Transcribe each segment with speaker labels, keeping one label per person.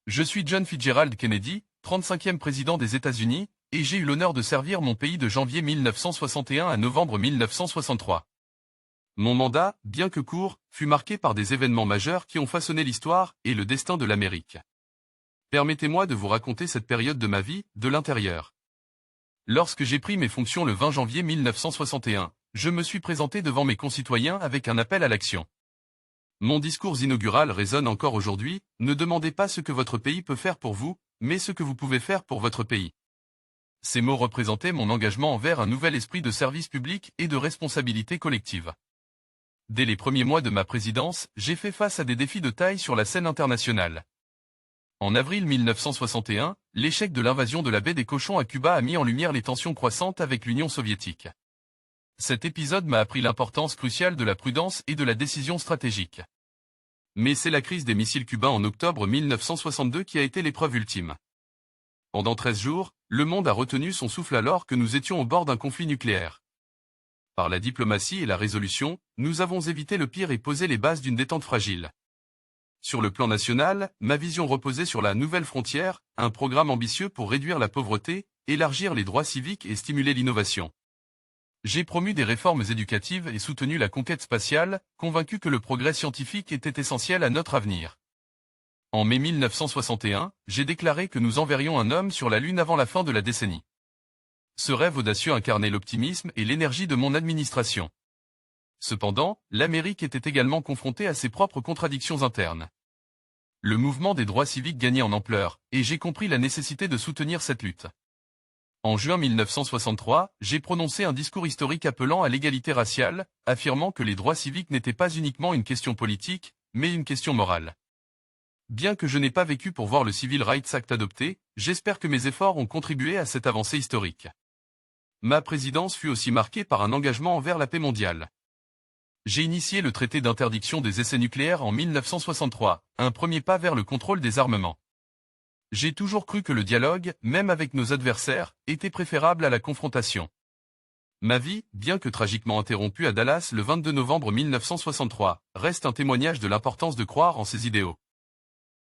Speaker 1: Je suis John Fitzgerald Kennedy, 35e président des États-Unis, et j'ai eu l'honneur de servir mon pays de janvier 1961 à novembre 1963. Mon mandat, bien que court, fut marqué par des événements majeurs qui ont façonné l'histoire et le destin de l'Amérique. Permettez-moi de vous raconter cette période de ma vie, de l'intérieur. Lorsque j'ai pris mes fonctions le 20 janvier 1961, je me suis présenté devant mes concitoyens avec un appel à l'action. Mon discours inaugural résonne encore aujourd'hui, ne demandez pas ce que votre pays peut faire pour vous, mais ce que vous pouvez faire pour votre pays. Ces mots représentaient mon engagement envers un nouvel esprit de service public et de responsabilité collective. Dès les premiers mois de ma présidence, j'ai fait face à des défis de taille sur la scène internationale. En avril 1961, l'échec de l'invasion de la baie des Cochons à Cuba a mis en lumière les tensions croissantes avec l'Union soviétique. Cet épisode m'a appris l'importance cruciale de la prudence et de la décision stratégique. Mais c'est la crise des missiles cubains en octobre 1962 qui a été l'épreuve ultime. Pendant 13 jours, le monde a retenu son souffle alors que nous étions au bord d'un conflit nucléaire. Par la diplomatie et la résolution, nous avons évité le pire et posé les bases d'une détente fragile. Sur le plan national, ma vision reposait sur la nouvelle frontière, un programme ambitieux pour réduire la pauvreté, élargir les droits civiques et stimuler l'innovation. J'ai promu des réformes éducatives et soutenu la conquête spatiale, convaincu que le progrès scientifique était essentiel à notre avenir. En mai 1961, j'ai déclaré que nous enverrions un homme sur la Lune avant la fin de la décennie. Ce rêve audacieux incarnait l'optimisme et l'énergie de mon administration. Cependant, l'Amérique était également confrontée à ses propres contradictions internes. Le mouvement des droits civiques gagnait en ampleur, et j'ai compris la nécessité de soutenir cette lutte. En juin 1963, j'ai prononcé un discours historique appelant à l'égalité raciale, affirmant que les droits civiques n'étaient pas uniquement une question politique, mais une question morale. Bien que je n'ai pas vécu pour voir le Civil Rights Act adopté, j'espère que mes efforts ont contribué à cette avancée historique. Ma présidence fut aussi marquée par un engagement envers la paix mondiale. J'ai initié le traité d'interdiction des essais nucléaires en 1963, un premier pas vers le contrôle des armements. J'ai toujours cru que le dialogue, même avec nos adversaires, était préférable à la confrontation. Ma vie, bien que tragiquement interrompue à Dallas le 22 novembre 1963, reste un témoignage de l'importance de croire en ses idéaux.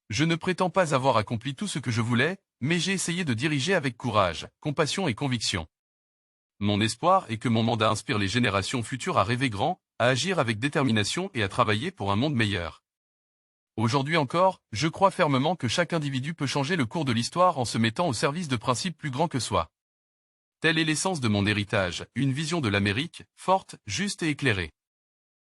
Speaker 1: Je ne prétends pas avoir accompli tout ce que je voulais, mais j'ai essayé de diriger avec courage, compassion et conviction. Mon espoir est que mon mandat inspire les générations futures à rêver grand, à agir avec détermination et à travailler pour un monde meilleur. Aujourd'hui encore, je crois fermement que chaque individu peut changer le cours de l'histoire en se mettant au service de principes plus grands que soi. Telle est l'essence de mon héritage, une vision de l'Amérique, forte, juste et éclairée.